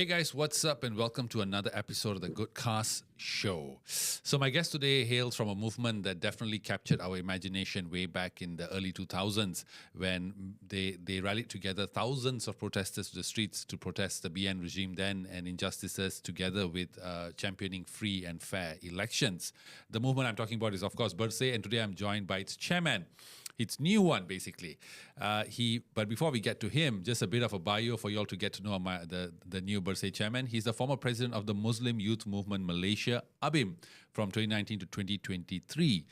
Hey guys, what's up and welcome to another episode of the Good Cast Show. So my guest today hails from a movement that definitely captured our imagination way back in the early 2000s when they rallied together thousands of protesters to the streets to protest the BN regime then and injustices together with championing free and fair elections. The movement I'm talking about is of course BERSIH, and today I'm joined by its chairman. It's new one, basically. But before we get to him, just a bit of a bio for you all to get to know the new BERSIH chairman. He's the former president of the Muslim Youth Movement Malaysia, ABIM, from 2019 to 2023,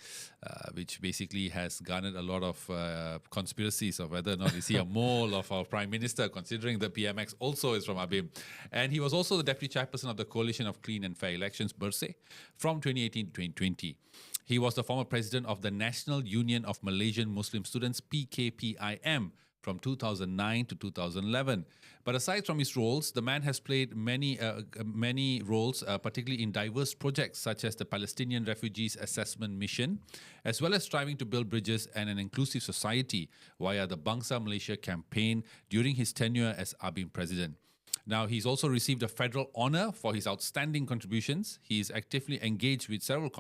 which basically has garnered a lot of conspiracies of whether or not is he a mole of our prime minister, considering the PMX also is from ABIM. And he was also the deputy chairperson of the Coalition of Clean and Fair Elections, BERSIH, from 2018 to 2020. He was the former president of the National Union of Malaysian Muslim Students, PKPIM, from 2009 to 2011. But aside from his roles, the man has played many roles, particularly in diverse projects such as the Palestinian Refugees Assessment Mission, as well as striving to build bridges and an inclusive society via the Bangsa Malaysia campaign during his tenure as ABIM president. Now, he's also received a federal honor for his outstanding contributions. He is actively engaged with several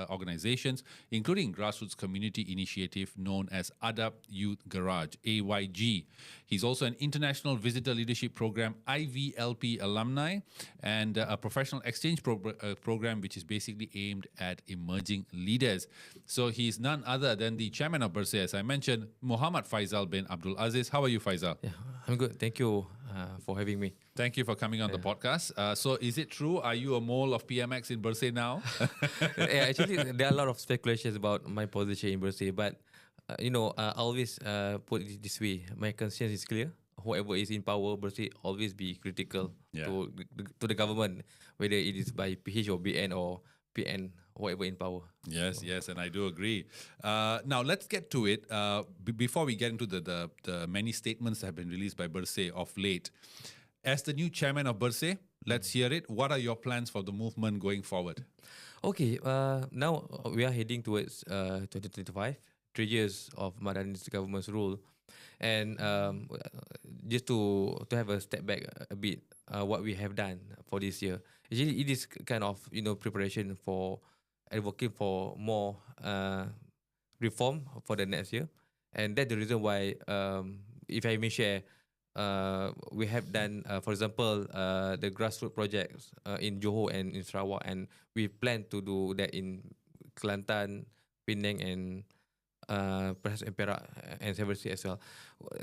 organizations, including grassroots community initiative known as Adab Youth Garage, AYG. He's also an International Visitor Leadership Program, IVLP alumni, and a professional exchange program, which is basically aimed at emerging leaders. So he's none other than the chairman of BERSIH, as I mentioned, Muhammad Faisal bin Abdul Aziz. How are you, Faisal? Yeah, I'm good. Thank you for having me. Thank you for coming on the podcast. So is it true? Are you a mole of PMX in BERSIH now? Yeah, actually, there are a lot of speculations about my position in BERSIH, but I always put it this way. My conscience is clear. Whoever is in power, BERSIH always be critical to the government, whether it is by PH or BN or PN, whoever in power. Yes, and I do agree. Now, let's get to it. Before we get into the many statements that have been released by BERSIH of late, as the new chairman of BERSIH, let's hear it. What are your plans for the movement going forward? Okay, now we are heading towards 2025, 3 years of Madani's government's rule. And just to have a step back a bit, what we have done for this year, actually it is kind of preparation for advocating for more reform for the next year. And that's the reason why, if I may share, we have done, for example, the grassroots projects in Johor and in Sarawak, and we plan to do that in Kelantan, Penang, and perhaps in Perak and Sabah as well.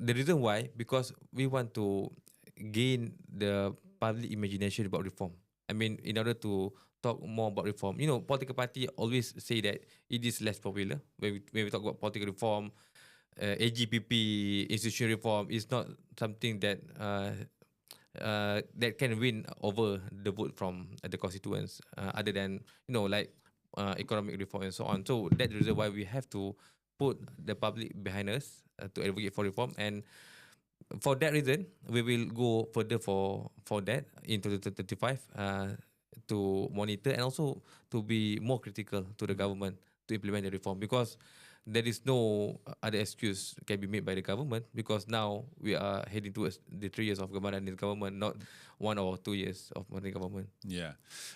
The reason why, because we want to gain the public imagination about reform. I mean, in order to talk more about reform, political party always say that it is less popular when we talk about political reform. AGPP, institutional reform is not something that that can win over the vote from the constituents, other than economic reform and so on. So that's the reason why we have to put the public behind us to advocate for reform, and for that reason we will go further for that in 2035 to monitor and also to be more critical to the government to implement the reform, because there is no other excuse can be made by the government, because now we are heading towards the 3 years of Madani's government, not 1 or 2 years of Madani government. Yeah.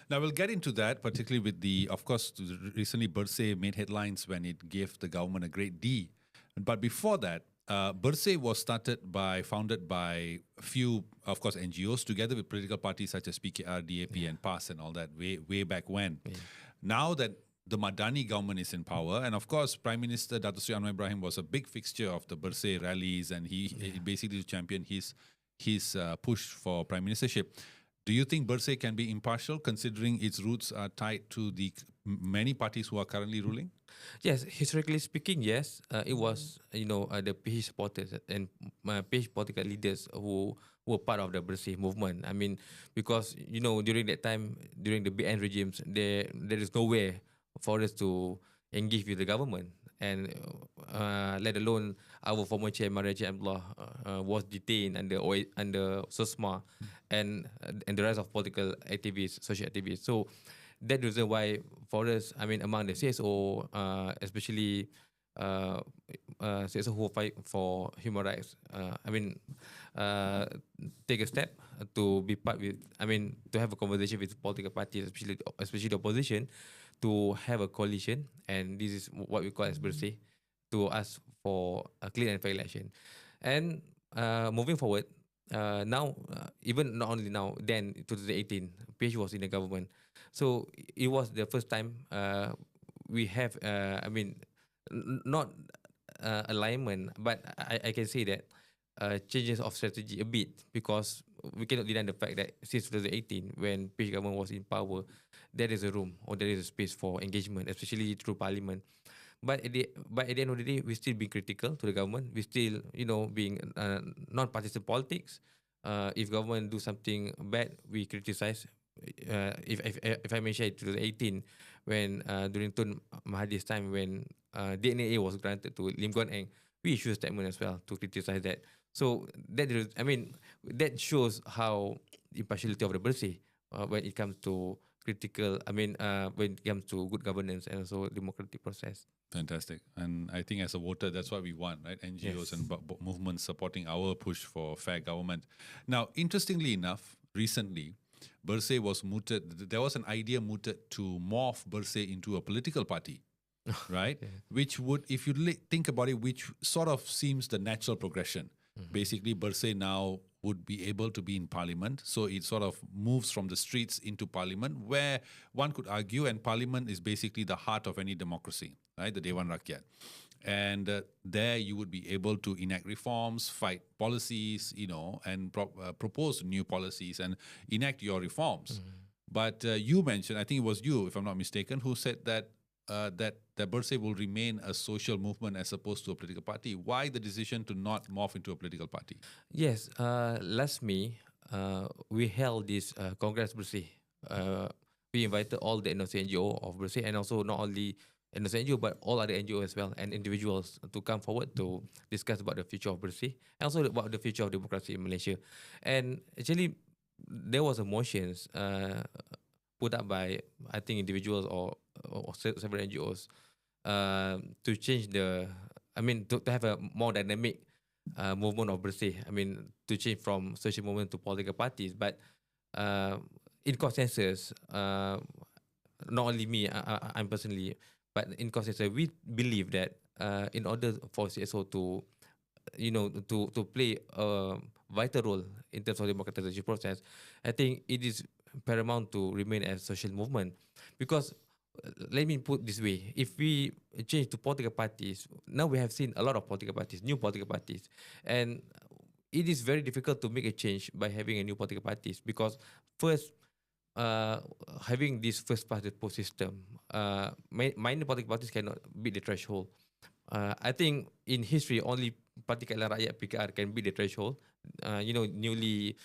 Now we'll get into that, particularly with of course, recently BERSIH made headlines when it gave the government a great D. But before that, BERSIH was founded by a few, of course, NGOs together with political parties such as PKR, DAP, and PAS and all that way back when. Yeah. Now that the Madani government is in power, and of course, Prime Minister Dato Sri Anwar Ibrahim was a big fixture of the BERSIH rallies, and he basically championed his push for prime ministership. Do you think BERSIH can be impartial, considering its roots are tied to the many parties who are currently ruling? Yes, historically speaking, yes. It was the PH supporters and PH political leaders who were part of the BERSIH movement. I mean, because during that time, during the BN regimes, there is nowhere for us to engage with the government, and let alone our former chairman Abdullah was detained under SOSMA and the rest of political activists, social activists. So that's the reason why for us, I mean, among the CSO, especially citizens who fight for human rights. Uh, take a step to be part with. To have a conversation with political parties, especially the opposition, to have a coalition, and this is what we call as BERSIH, to ask for a clean and fair election. And moving forward, now, even not only now, then 2018, PH was in the government. So it was the first time we have, not alignment, but I can say that changes of strategy a bit, because we cannot deny the fact that since 2018, when PH government was in power, there is a room or there is a space for engagement, especially through parliament. But at the end of the day, we still being critical to the government. We still, being non-partisan politics. If government do something bad, we criticize. If I mention it, 2018, when during Tun Mahathir's time, when DNA was granted to Lim Guan Eng, we issued a statement as well to criticize that. So that shows how impartiality of the BERSIH when it comes to critical. When it comes to good governance and also democratic process. Fantastic. And I think as a voter, that's what we want, right? NGOs Yes. and movements supporting our push for fair government. Now, interestingly enough, recently, BERSIH was mooted. There was an idea mooted to morph BERSIH into a political party, right? Yeah. Which would, if you think about it, which sort of seems the natural progression. Basically, BERSIH now would be able to be in parliament. So it sort of moves from the streets into parliament, where one could argue, and parliament is basically the heart of any democracy, right? The Dewan Rakyat. And there you would be able to enact reforms, fight policies, and propose new policies and enact your reforms. But you mentioned, I think it was you, if I'm not mistaken, who said that that BERSIH will remain a social movement as opposed to a political party. Why the decision to not morph into a political party? Yes, last May, we held this Congress BERSIH. We invited all the NGO of BERSIH, and also not only NGO but all other NGO as well, and individuals to come forward to discuss about the future of BERSIH and also about the future of democracy in Malaysia. And actually, there was a motions put up by, I think, individuals or several NGOs to change to have a more dynamic movement of BERSIH. To change from social movement to political parties. But in consensus, not only me, I'm personally, but in consensus, we believe that in order for CSO to, to play a vital role in terms of democratization process, I think it is paramount to remain as social movement. Because let me put this way: if we change to political parties, now we have seen a lot of political parties, new political parties, and it is very difficult to make a change by having a new political parties, because first, having this first past the post system, minor political parties cannot beat the threshold. I think in history, only Parti Keadilan Rakyat (PKR) can beat the threshold. Newly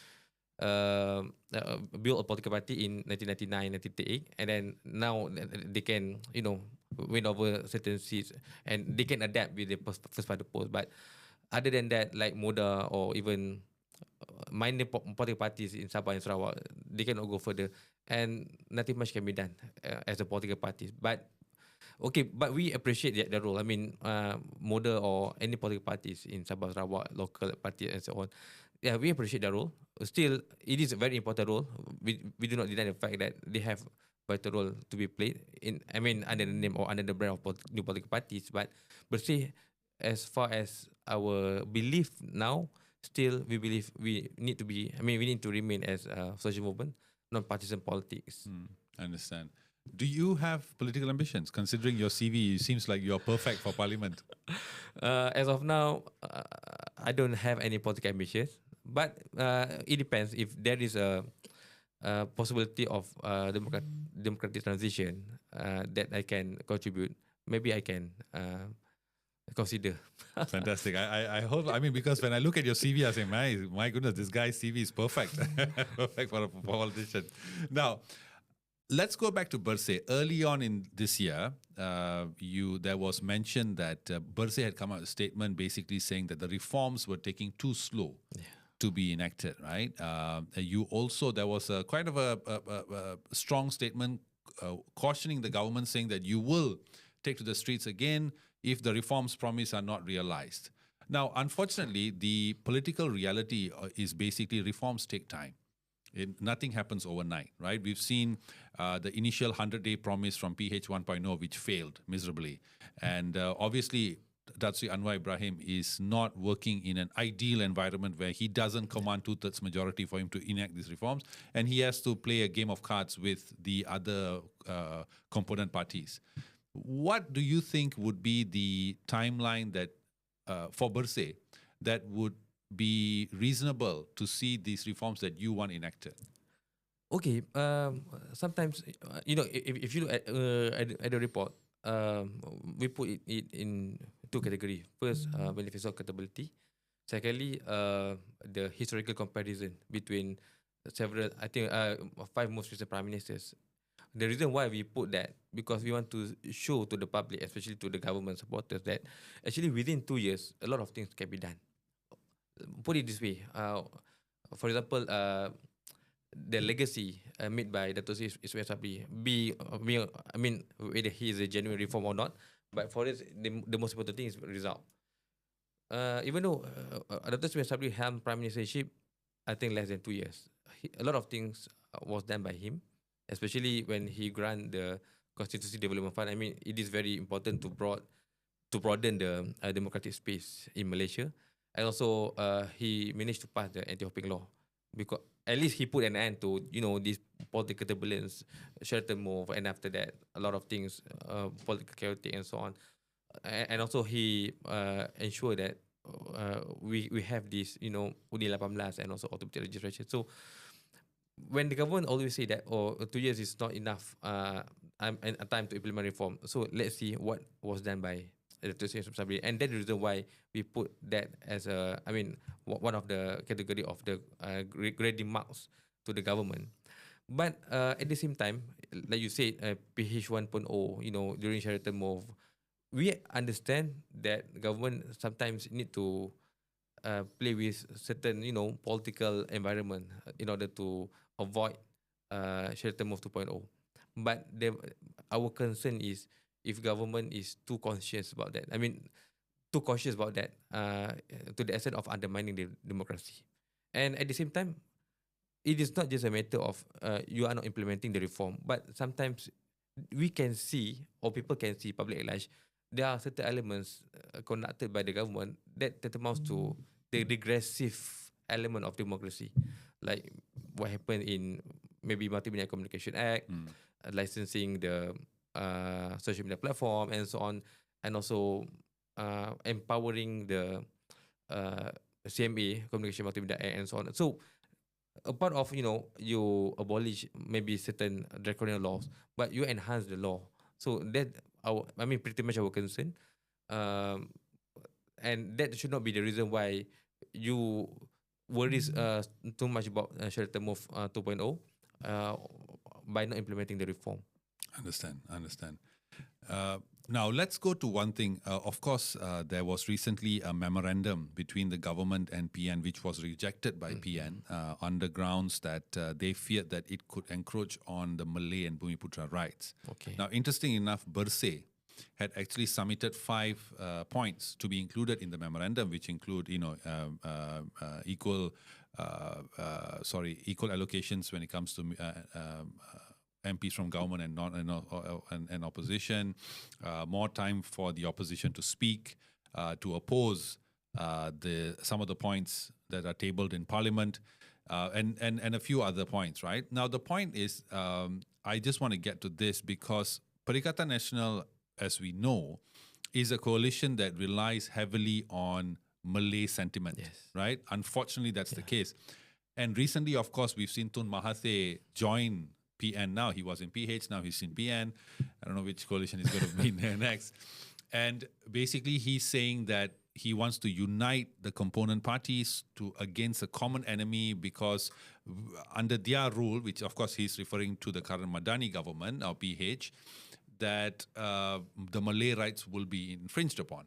built a political party in 1999, 1938, and then now they can, win over certain seats, and they can adapt with the first past the post. But other than that, like MODA or even minor political parties in Sabah and Sarawak, they cannot go further, and nothing much can be done as a political parties. But we appreciate the role. MODA or any political parties in Sabah, Sarawak, local parties and so on. Yeah, we appreciate the role. Still, it is a very important role. We do not deny the fact that they have vital role to be played under the name or under the brand of new political parties. But BERSIH, as far as our belief now, still we believe we need to be. We need to remain as a social movement, non-partisan politics. I understand. Do you have political ambitions? Considering your CV, it seems like you're perfect for parliament. As of now, I don't have any political ambitions. But it depends. If there is a possibility of democratic transition that I can contribute, maybe I can consider. Fantastic. I hope, because when I look at your CV, I say, my goodness, this guy's CV is perfect. Perfect for a politician. Now, let's go back to BERSIH. Early on in this year, there was mention that BERSIH had come out with a statement basically saying that the reforms were taking too slow to be enacted, right? There was a kind of a strong statement cautioning the government, saying that you will take to the streets again, if the reforms promised are not realized. Now, unfortunately, the political reality is basically reforms take time. Nothing happens overnight, right? We've seen the initial 100-day promise from PH 1.0, which failed miserably. And obviously, Datsui Anwar Ibrahim is not working in an ideal environment where he doesn't command two-thirds majority for him to enact these reforms. And he has to play a game of cards with the other component parties. What do you think would be the timeline that for BERSIH that would be reasonable to see these reforms that you want enacted? Okay. Sometimes if you look at the report, we put it in two categories. First, manifesto accountability. Secondly, the historical comparison between several, I think, 5 most recent prime ministers. The reason why we put that, because we want to show to the public, especially to the government supporters, that actually within 2 years, a lot of things can be done. Put it this way, for example, the legacy made by Dato' Sri Ismail Sabri, I mean, whether he is a genuine reform or not, but for us, the most important thing is result. Even though Dato' Ismail Sabri held prime ministership, I think less than 2 years, a lot of things was done by him, especially when he grant the Constituency Development Fund. I mean, it is very important to broaden the democratic space in Malaysia. And also, he managed to pass the anti-hopping law, because at least he put an end to this political turbulence, Sheraton move, and after that, a lot of things, political chaotic and so on. And also, he ensured that we have this, Uni 18 and also automatic registration. So, when the government always say that 2 years is not enough time to implement reform, so let's see what was done by Dato' Sri Sabri, and that's the reason why we put that as one of the category of the grading marks to the government. But at the same time, like you said, PH 1.0, during Sheraton move, we understand that government sometimes need to play with certain, political environment in order to avoid Sheraton move 2.0. But our concern is if government is too conscious about that. I mean, too cautious about that to the extent of undermining the democracy. And at the same time, it is not just a matter of you are not implementing the reform, but sometimes we can see, or people can see, public at large, there are certain elements conducted by the government that amounts to the regressive element of democracy, like what happened in maybe Multimedia Communication Act, licensing the social media platform and so on, and also empowering the CMA, Communication Multimedia Act, and so on. So a part of you abolish maybe certain draconian laws, but you enhance the law. So that pretty much our concern, and that should not be the reason why you worry too much about Sheraton move 2.0 by not implementing the reform. Understand. Now, let's go to one thing. Of course, there was recently a memorandum between the government and PN, which was rejected by PN on the grounds that they feared that it could encroach on the Malay and Bumiputra rights. Okay. Now, interesting enough, BERSIH had actually submitted 5 points to be included in the memorandum, which include, equal allocations when it comes to MPs from government and non and opposition, more time for the opposition to speak, to oppose some of the points that are tabled in Parliament, and a few other points. Right now, the point is, I just want to get to this because Perikatan Nasional, as we know, is a coalition that relies heavily on Malay sentiment. Yes. Right? Unfortunately, that's the case. And recently, of course, we've seen Tun Mahathir join PN now. He was in PH, now he's in PN. I don't know which coalition is going to be next. And basically, he's saying that he wants to unite the component parties against a common enemy because under their rule, which of course he's referring to the current Madani government, or PH, that the Malay rights will be infringed upon.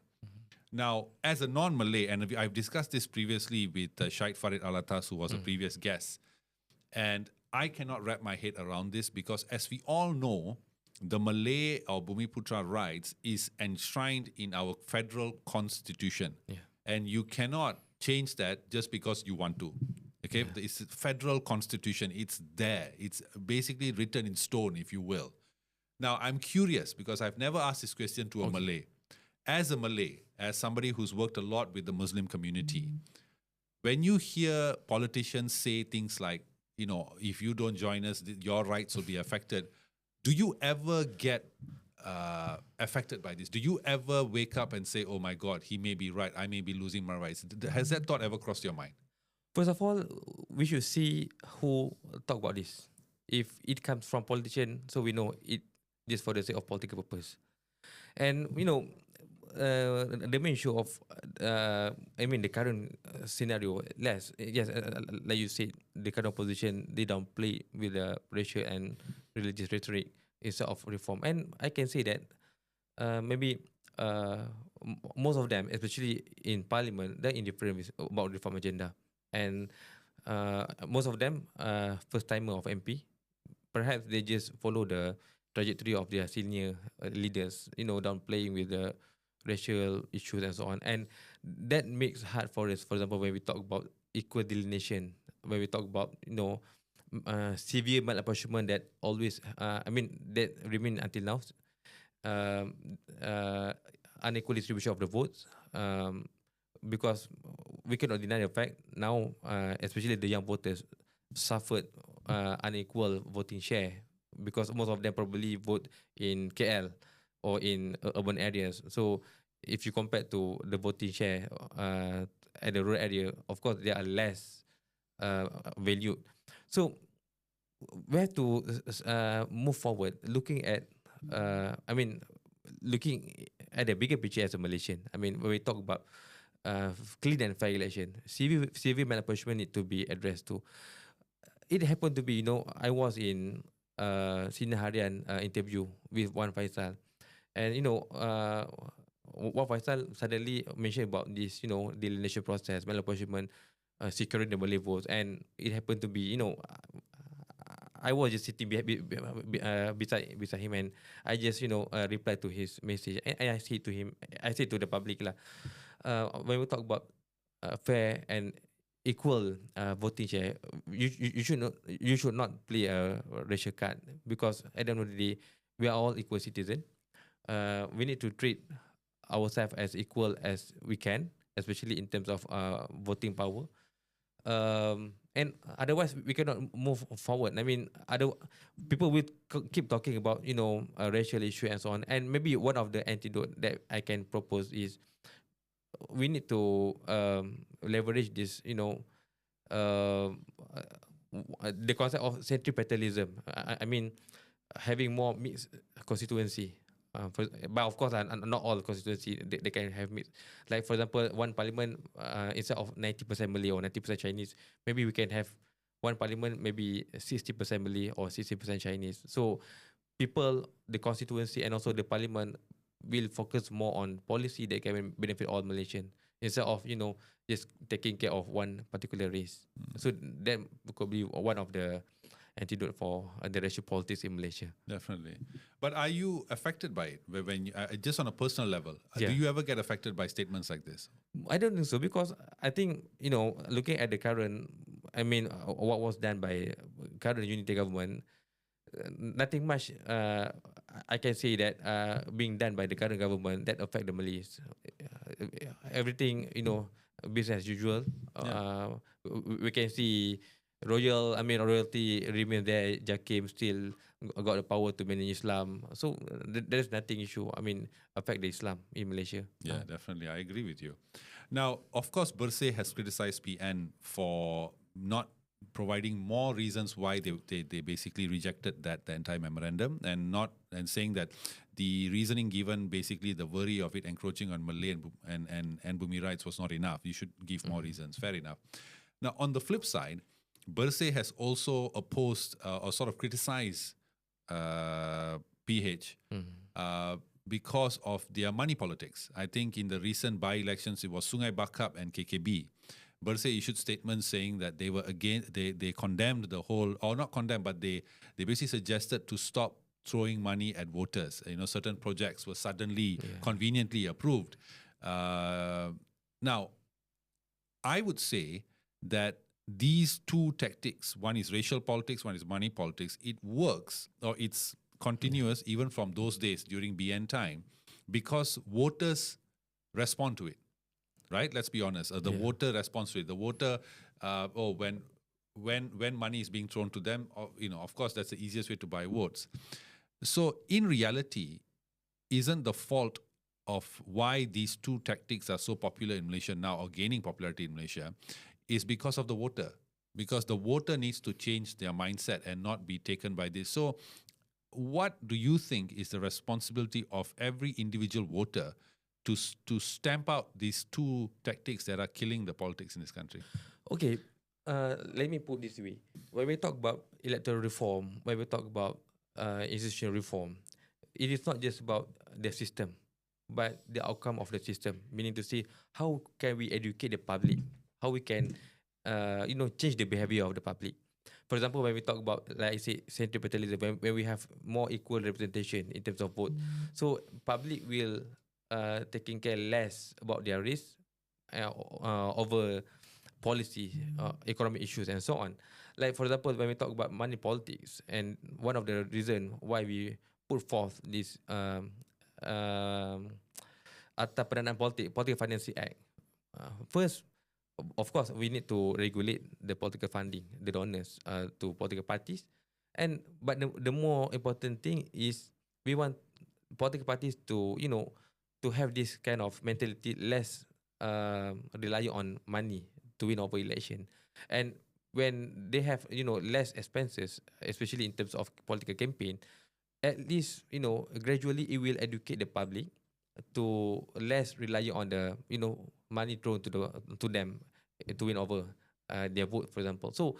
Now, as a non-Malay, and I've discussed this previously with Syed Farid Alatas, who was a previous guest, and I cannot wrap my head around this because, as we all know, the Malay or Bumiputra rights is enshrined in our federal constitution. Yeah. And you cannot change that just because you want to. Okay, it's a federal constitution. It's there. It's basically written in stone, if you will. Now, I'm curious because I've never asked this question to a Malay. As a Malay, as somebody who's worked a lot with the Muslim community, when you hear politicians say things like, you know, if you don't join us, your rights will be affected. Do you ever get affected by this? Do you ever wake up and say, oh my God, he may be right, I may be losing my rights? Has that thought ever crossed your mind? First of all, we should see who talk about this. If it comes from politician, so we know it just for the sake of political purpose. And you know, the main issue of, the current scenario, like you said, the current opposition, they downplay with the racial and religious rhetoric instead of reform. And I can say that maybe most of them, especially in parliament, they're indifferent about reform agenda. And most of them first timer of MP. Perhaps they just follow the trajectory of their senior leaders, you know, downplaying with the racial issues and so on. And that makes hard for us. For example, when we talk about equal delineation, when we talk about, you know, severe malapportionment that always, that remain until now, unequal distribution of the votes, because we cannot deny the fact now, especially the young voters, suffered unequal voting share because most of them probably vote in KL or in urban areas. So if you compare to the voting share at the rural area, of course they are less valued. So we have to move forward, looking at looking at the bigger picture as a Malaysian. I mean, when we talk about clean and fair election, severe malapportionment need to be addressed too. It happened to be, you know, I was in Sina Harian interview with Wan Faisal, and you know, Wan Faisal suddenly mentioned about this, you know, delineation process, malapportionment, securing the Malay votes, and it happened to be, you know, I was just sitting beside him, and I just, you know, replied to his message, and I said to him, I said to the public lah, when we talk about fair and equal voting share, you should not play a racial card, because at the end of the day, we are all equal citizens. We need to treat ourselves as equal as we can, especially in terms of voting power. And otherwise, we cannot move forward. I mean, other people will keep talking about, you know, racial issue and so on. And maybe one of the antidote that I can propose is we need to leverage this, you know, the concept of centripetalism. I mean, having more mixed constituency. But of course, not all constituency they can have mixed. Like for example, one parliament, instead of 90% Malay or 90% Chinese, maybe we can have one parliament maybe 60% Malay or 60% Chinese. So people, the constituency and also the parliament will focus more on policy that can benefit all Malaysian instead of, you know, just taking care of one particular race. So that could be one of the antidote for the racial politics in Malaysia. Definitely. But are you affected by it? When you, just on a personal level, Yeah. do you ever get affected by statements like this? I don't think so, because I think, you know, looking at the current, what was done by current unity government, nothing much I can say that being done by the current government that affect the Malays. Everything, you know, business as usual. We can see royalty remain there. Jakim still got the power to manage Islam. So there's nothing issue. Affect the Islam in Malaysia. Yeah, definitely. I agree with you. Now, of course, BERSIH has criticized PN for not providing more reasons why they basically rejected the entire memorandum, and saying that the reasoning given, basically the worry of it encroaching on Malay and Bumi rights, was not enough. You should give more reasons. Fair enough. Now, on the flip side, BERSIH has also opposed or sort of criticized PH because of their money politics. I think in the recent by-elections, it was Sungai Bakap and KKB. BERSIH issued statements saying that they were they condemned the whole, or not condemned, but they basically suggested to stop throwing money at voters. Certain projects were suddenly, Yeah. conveniently approved. Now, I would say that these two tactics, one is racial politics, one is money politics, it works, or it's continuous even from those days during BN time, because voters respond to it, right? Let's be honest. The Yeah. voter responds to it. The voter, when money is being thrown to them, of course, that's the easiest way to buy votes. So in reality, isn't the fault of why these two tactics are so popular in Malaysia now, or gaining popularity in Malaysia, is because of the voter. Because the voter needs to change their mindset and not be taken by this. So what do you think is the responsibility of every individual voter to stamp out these two tactics that are killing the politics in this country? Okay, let me put this way. When we talk about electoral reform, when we talk about institutional reform, it is not just about the system, but the outcome of the system. Meaning to say, how can we educate the public? How we can, change the behavior of the public. For example, when we talk about, like I said, centripetalism, when we have more equal representation in terms of vote, so public will taking care less about their risk over policy, economic issues, and so on. Like, for example, when we talk about money politics, and one of the reasons why we put forth this Atas Pendanaan Politik, Political Financing Act. First, of course, we need to regulate the political funding, the donors to political parties. But the more important thing is we want political parties to, to have this kind of mentality, less rely on money to win over election. And when they have, less expenses, especially in terms of political campaign, at least, gradually it will educate the public to less rely on the, money thrown to them to win over their vote, for example. So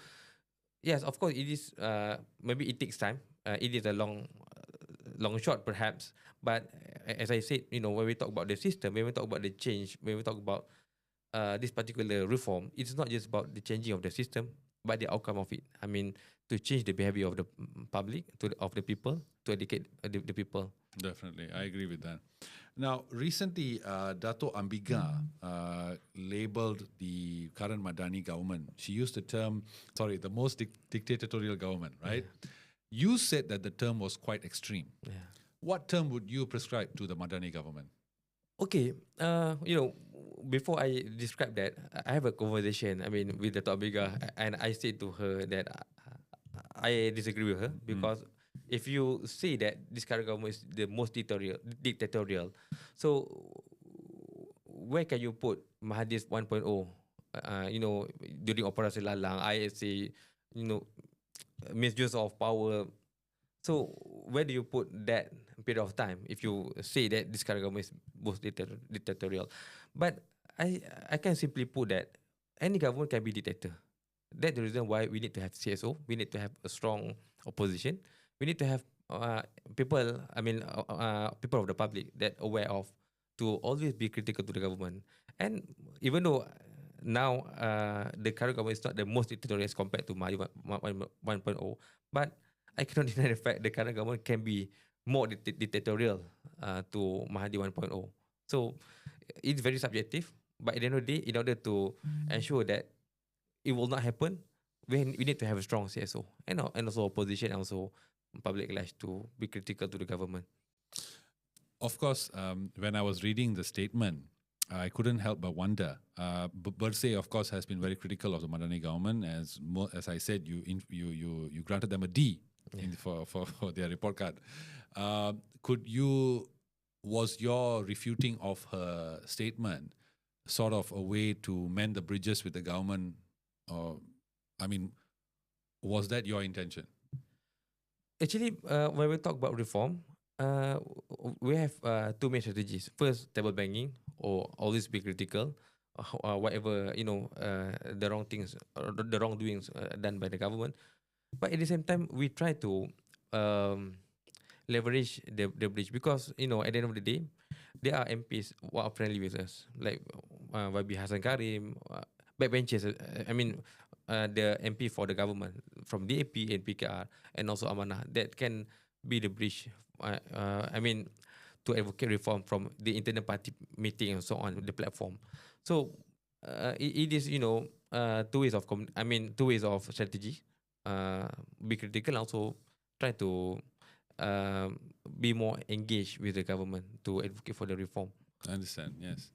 yes, of course, it is. Maybe it takes time. It is a long shot, perhaps. But as I said, when we talk about the system, when we talk about the change, when we talk about this particular reform, it's not just about the changing of the system, but the outcome of it. I mean, to change the behavior of the public, of the people, to educate the people. Definitely, I agree with that. Now, recently, Dato Ambiga labelled the current Madani government. She used the term, the most dictatorial government, right? Yeah. You said that the term was quite extreme. Yeah. What term would you prescribe to the Madani government? Okay, before I describe that, I have a conversation, with Dato Ambiga, and I said to her that I disagree with her because if you say that this current government is the most dictatorial, so where can you put Mahathir 1.0? During Operasi Lalang, ISA, misuse of power. So where do you put that period of time if you say that this current government is most dictatorial? But I can simply put that any government can be dictator. That's the reason why we need to have CSO. We need to have a strong opposition. We need to have people of the public that aware of to always be critical to the government. And even though now the current government is not the most dictatorial as compared to Mahathir 1.0, but I cannot deny the fact the current government can be more dictatorial to Mahathir 1.0. So it's very subjective. But at the end of the day, in order to ensure that it will not happen, we need to have a strong CSO and also opposition and also public large to be critical to the government. Of course, when I was reading the statement, I couldn't help but wonder. BERSIH, of course, has been very critical of the Madani government. As I said, you granted them a D for their report card. Was your refuting of her statement sort of a way to mend the bridges with the government? Was that your intention? Actually, when we talk about reform, we have two main strategies. First, table banking, or always be critical, whatever the wrong things, or the wrongdoings done by the government. But at the same time, we try to leverage the bridge because at the end of the day, there are MPs who are friendly with us, like YB Hassan Karim, backbenchers. The MP for the government from DAP and PKR, and also Amanah, that can be the bridge. I mean, to advocate reform from the internal party meeting and so on the platform. So it is two ways of two ways of strategy. Be critical, also try to be more engaged with the government to advocate for the reform. I understand. Yes.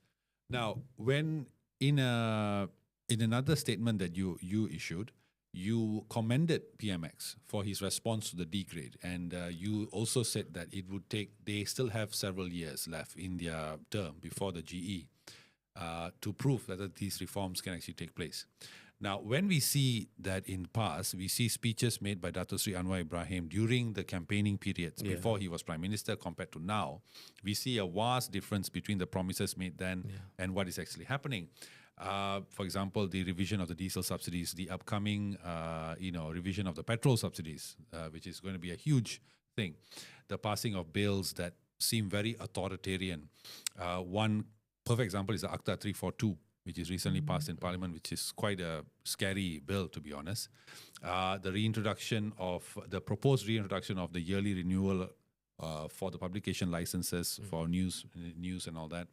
Now, when in a in another statement that you issued, you commended PMX for his response to the degrade, and you also said that it would take. They still have several years left in their term before the GE to prove whether these reforms can actually take place. Now, when we see that in past, we see speeches made by Dato Sri Anwar Ibrahim during the campaigning periods before he was Prime Minister compared to now, we see a vast difference between the promises made then and what is actually happening. For example, the revision of the diesel subsidies, the upcoming, revision of the petrol subsidies, which is going to be a huge thing. The passing of bills that seem very authoritarian. One perfect example is the ACTA 342, which is recently passed in Parliament, which is quite a scary bill, to be honest. The proposed reintroduction of the yearly renewal for the publication licenses for news and all that.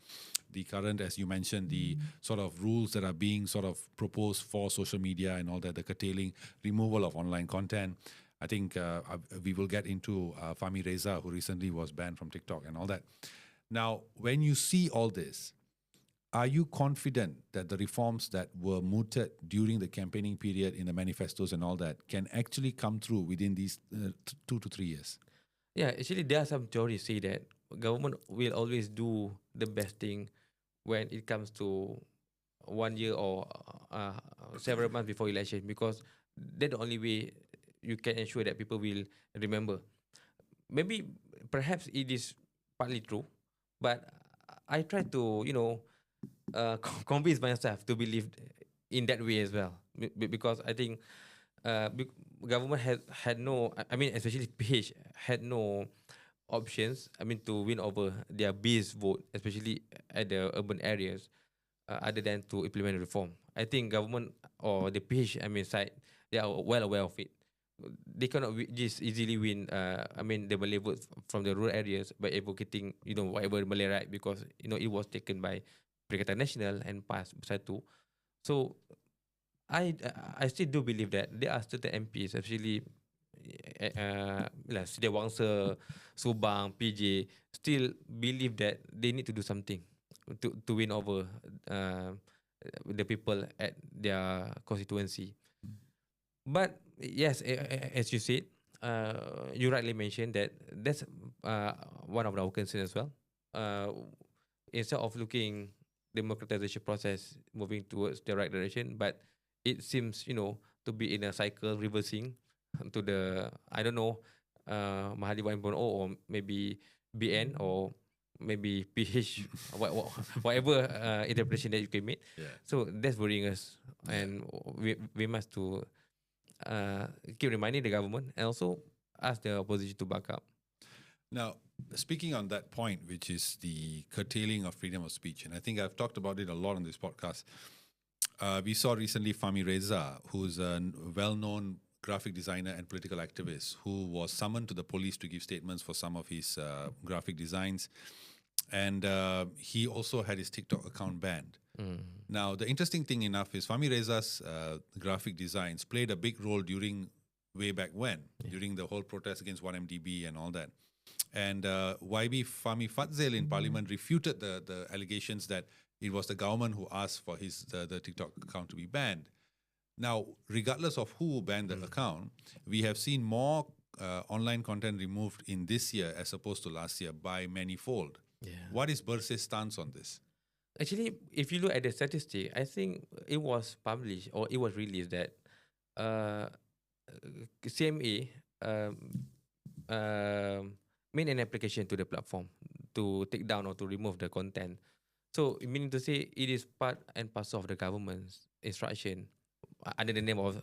The current, as you mentioned, the sort of rules that are being sort of proposed for social media and all that, the curtailing, removal of online content. I think we will get into Fahmi Reza, who recently was banned from TikTok and all that. Now, when you see all this, are you confident that the reforms that were mooted during the campaigning period in the manifestos and all that can actually come through within these 2 to 3 years? Yeah, actually, there are some theories say that government will always do the best thing when it comes to 1 year or several months before election, because that's the only way you can ensure that people will remember. Maybe, perhaps it is partly true, but I try to, convince myself to believe in that way as well, because I think government had no, especially PH had no options, to win over their base vote, especially at the urban areas, other than to implement reform. I think government or the PH, side, they are well aware of it. They cannot just easily win, the Malay votes from the rural areas by advocating, whatever Malay right, because, it was taken by Perikatan Nasional and passed Bersatu. So, I still do believe that there are certain MPs, especially Sedia Wangsa, Subang, PJ, still believe that they need to do something to win over the people at their constituency. But yes, as you said, you rightly mentioned that that's one of our concerns as well. Instead of looking democratization process moving towards the right direction, but it seems, to be in a cycle reversing to the, I don't know, Mahadi 1.0 or maybe BN or maybe PH, whatever interpretation that you can make. Yeah. So that's worrying us, and we must to keep reminding the government and also ask the opposition to back up. Now, speaking on that point, which is the curtailing of freedom of speech, and I think I've talked about it a lot on this podcast. We saw recently Fahmi Reza, who's a well-known graphic designer and political activist, who was summoned to the police to give statements for some of his graphic designs. And he also had his TikTok account banned. Now, the interesting thing enough is Fahmi Reza's graphic designs played a big role way back when, during the whole protest against 1MDB and all that. And YB Fahmi Fadzil in Parliament refuted the allegations that it was the government who asked for the TikTok account to be banned. Now, regardless of who banned the account, we have seen more online content removed in this year as opposed to last year by manifold. Yeah. What is BERSIH's stance on this? Actually, if you look at the statistic, I think it was published or it was released that CMA made an application to the platform to take down or to remove the content. So, meaning to say, it is part and parcel of the government's instruction under the name of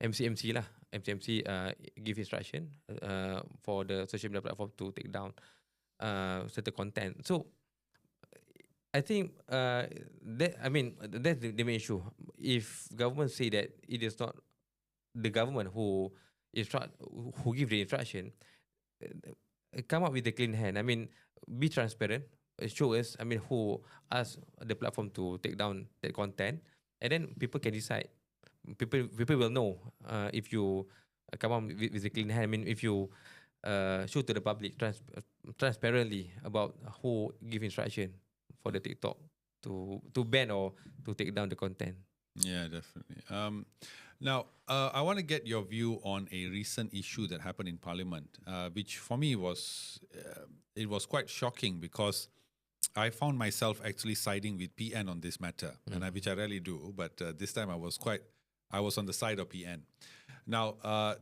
MCMC lah. MCMC give instruction for the social media platform to take down certain content. So, I think that's the main issue. If government say that it is not the government who give the instruction, come up with a clean hand. I mean, be transparent. Show us. I mean, who ask the platform to take down that content, and then people can decide. People will know if you come up with a clean hand. I mean, if you show to the public transparently about who give instruction for the TikTok to ban or to take down the content. Yeah, definitely. Now, I want to get your view on a recent issue that happened in Parliament, which for me was it was quite shocking because I found myself actually siding with PN on this matter, which I rarely do. But this time I was on the side of PN. Now,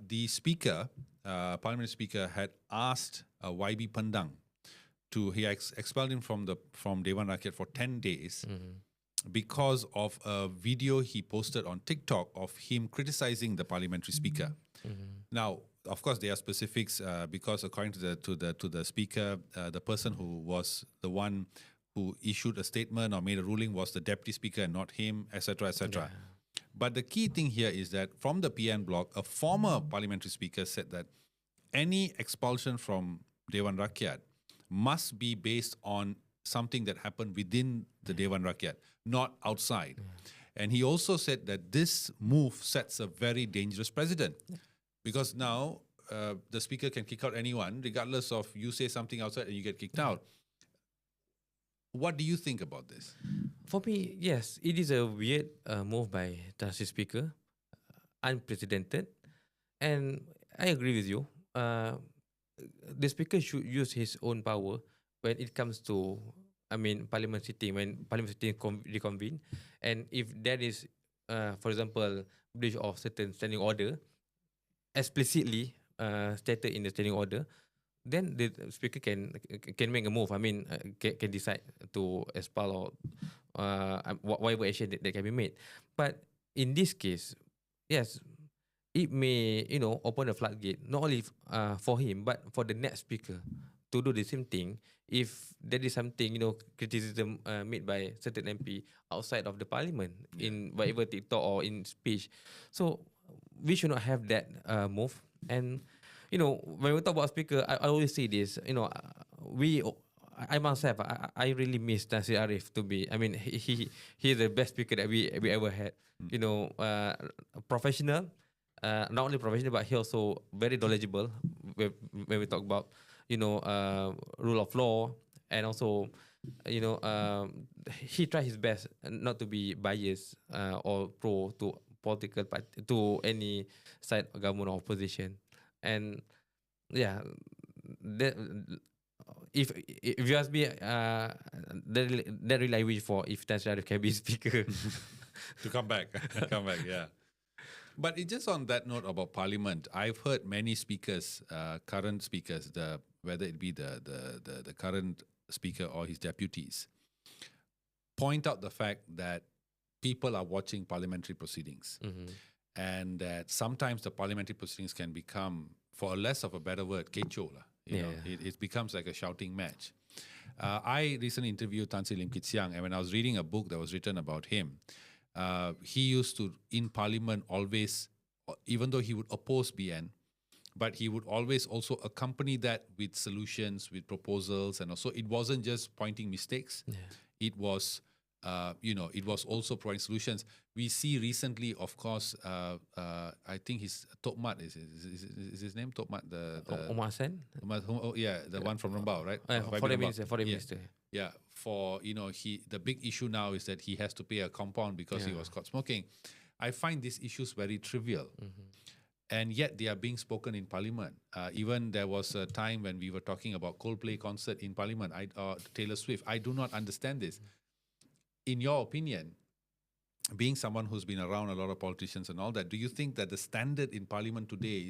the speaker, Parliament speaker, had asked YB Pendang he expelled him from Dewan Rakyat for 10 days. Because of a video he posted on TikTok of him criticizing the parliamentary speaker. Now, of course, there are specifics because according to the speaker, the person who was the one who issued a statement or made a ruling was the deputy speaker and not him, etc., etc. Yeah. But the key thing here is that from the PN blog, a former parliamentary speaker said that any expulsion from Dewan Rakyat must be based on something that happened within the Dewan Rakyat, not outside. And he also said that this move sets a very dangerous precedent because now the speaker can kick out anyone regardless of you say something outside and you get kicked out. What do you think about this? For me, yes, it is a weird move by the speaker, unprecedented. And I agree with you. The speaker should use his own power when it comes to, I mean, parliament sitting, when parliament sitting reconvene. And if there is, for example, breach of certain standing order, explicitly stated in the standing order, then the speaker can make a move. I mean, can decide to expel or whatever action that can be made. But in this case, yes, it may, open a floodgate, not only for him, but for the next speaker to do the same thing. If there is something, criticism made by certain MP outside of the parliament in whatever TikTok or in speech. So we should not have that move. And, when we talk about speaker, I always say this, I myself, I really miss Nasir Arif to be. I mean, he is the best speaker that we ever had. Professional, not only professional, but he also very knowledgeable when we talk about, rule of law, and also, he tried his best not to be biased or pro to political party, to any side of government or opposition. And yeah, if you ask me, that really I wish for if Tan Sri Arif can be speaker to come back, yeah. But it's just on that note about Parliament, I've heard many speakers, current speakers, whether it be the current speaker or his deputies, point out the fact that people are watching parliamentary proceedings, and that sometimes the parliamentary proceedings can become, for less of a better word, kecoh lah. It becomes like a shouting match. I recently interviewed Tan Sri Lim Kit Siang, and when I was reading a book that was written about him, he used to, in Parliament, always, even though he would oppose BN, but he would always also accompany that with solutions, with proposals, and also it wasn't just pointing mistakes. It was, it was also providing solutions. We see recently, of course, I think his Tok Mat is his name, Tok Mat, the Omar Sen. The one from Rembau, right? Foreign minister. Yeah, for the big issue now is that he has to pay a compound because he was caught smoking. I find these issues very trivial, and yet they are being spoken in Parliament. Even there was a time when we were talking about Coldplay concert in Parliament, Taylor Swift. I do not understand this. In your opinion, being someone who's been around a lot of politicians and all that, do you think that the standard in Parliament today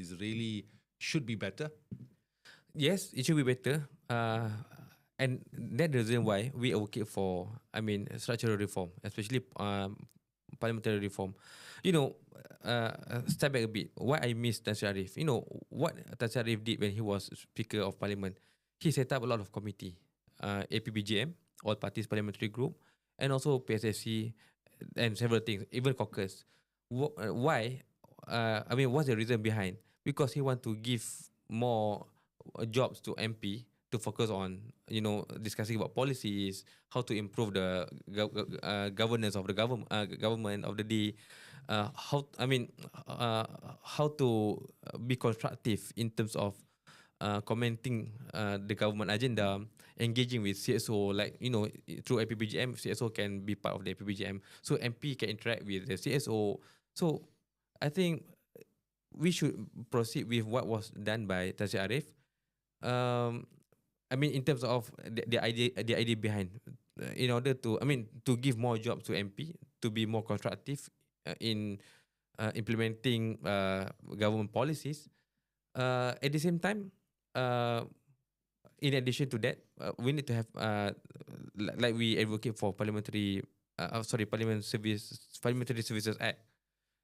should be better? Yes, it should be better. And that's the reason why we advocate for, structural reform, especially parliamentary reform. Step back a bit. Why I miss Tan Sri Arif? What Tan Sri Arif did when he was Speaker of Parliament? He set up a lot of committee, APBGM, All Parties Parliamentary Group, and also PSSC, and several things, even caucus. Why? What's the reason behind? Because he want to give more jobs to MP to focus on, discussing about policies, how to improve the governance of the government of the day, how to be constructive in terms of commenting the government agenda, engaging with CSO, like, through APBGM, CSO can be part of the APBGM. So MP can interact with the CSO. So I think we should proceed with what was done by Tasir Arif. In terms of the idea behind, in order to, to give more jobs to MP, to be more constructive in implementing government policies. At the same time, in addition to that, we need to have, like we advocate for Parliamentary Services Act.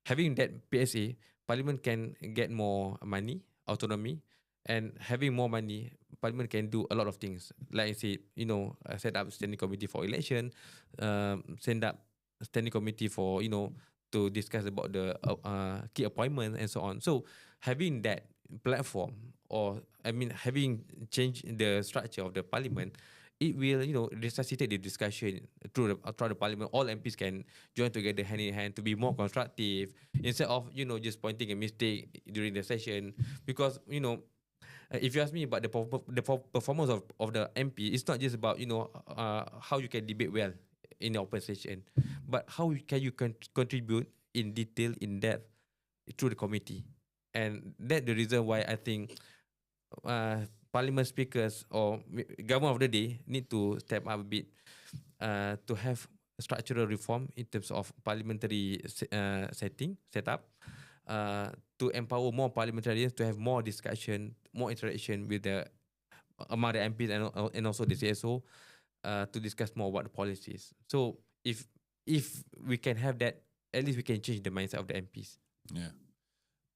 Having that PSA, Parliament can get more money, autonomy, and having more money, Parliament can do a lot of things. Like I said, set up standing committee for election, send up standing committee for, to discuss about the key appointment and so on. So having that platform, or having changed the structure of the Parliament, it will, resuscitate the discussion throughout the Parliament. All MPs can join together hand in hand to be more constructive, instead of, just pointing a mistake during the session. Because, if you ask me about the performance of the MP, it's not just about, how you can debate well in the open session, but how can you contribute in detail, in depth, through the committee. And that's the reason why I think Parliament speakers or government of the day need to step up a bit to have structural reform in terms of parliamentary setup, to empower more parliamentarians to have more discussion, more interaction with among the MPs and also the CSO, to discuss more about the policies. So if we can have that, at least we can change the mindset of the MPs. Yeah.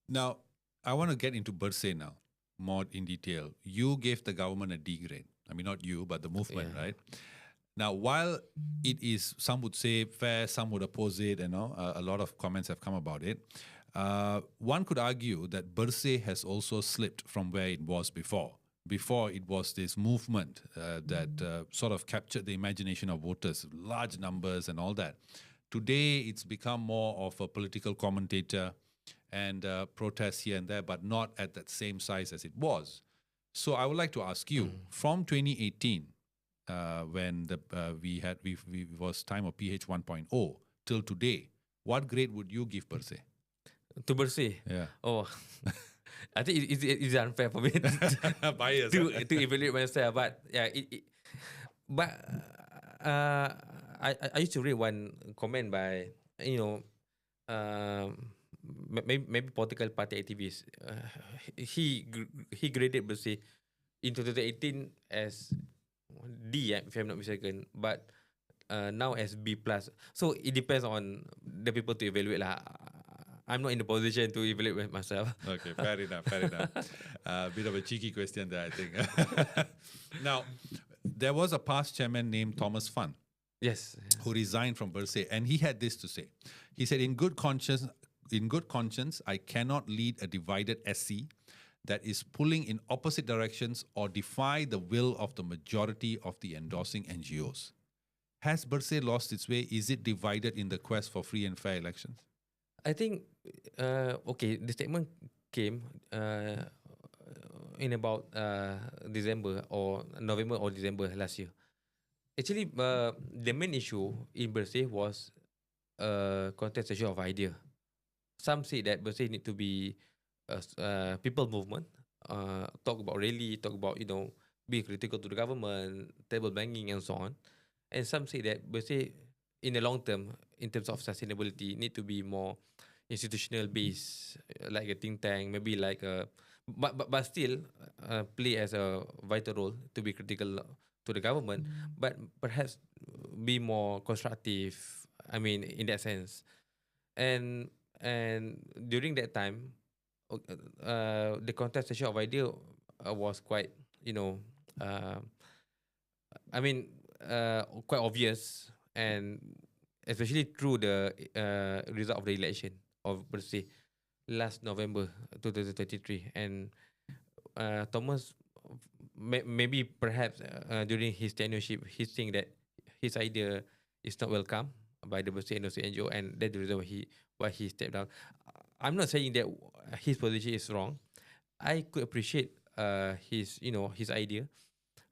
Now, I want to get into BERSIH now, more in detail. You gave the government a D grade. I mean, not you, but the movement, right? Now, while it is, some would say fair, some would oppose it, a lot of comments have come about it. One could argue that BERSIH has also slipped from where it was before. Before, it was this movement that sort of captured the imagination of voters, large numbers and all that. Today, it's become more of a political commentator and protests here and there, but not at that same size as it was. So I would like to ask you, from 2018, when we was time of PH 1.0 till today, what grade would you give BERSIH? To BERSIH? Yeah. Oh, I think it's unfair for me Bias, to evaluate myself. But yeah, I used to read one comment by, maybe political party activist. He graded BERSIH in 2018 as D, if I'm not mistaken, but now as B plus. So it depends on the people to evaluate lah. I'm not in the position to evaluate myself. Okay, fair enough. Bit of a cheeky question there, I think. Now, there was a past chairman named Thomas Fun. Yes. Who resigned from BERSIH, and he had this to say. He said, in good conscience, I cannot lead a divided SC that is pulling in opposite directions or defy the will of the majority of the endorsing NGOs. Has BERSIH lost its way? Is it divided in the quest for free and fair elections? I think, the statement came in about December or November or December last year. Actually, the main issue in BERSIH was contestation of idea. Some say that BERSIH need to be a people movement, talk about rally, talk about, be critical to the government, table banging and so on. And some say that BERSIH, in the long term, in terms of sustainability, need to be more institutional based, like a think tank, maybe like but still play as a vital role to be critical to the government, but perhaps be more constructive. In that sense, and during that time, the contestation of idea was quite, quite obvious, and especially through the result of the election of BERSIH last November 2023, and Thomas maybe perhaps during his tenureship, he think that his idea is not welcome by the BERSIH and also NGO, and that's the reason why he stepped down. I'm not saying that his position is wrong. I could appreciate his idea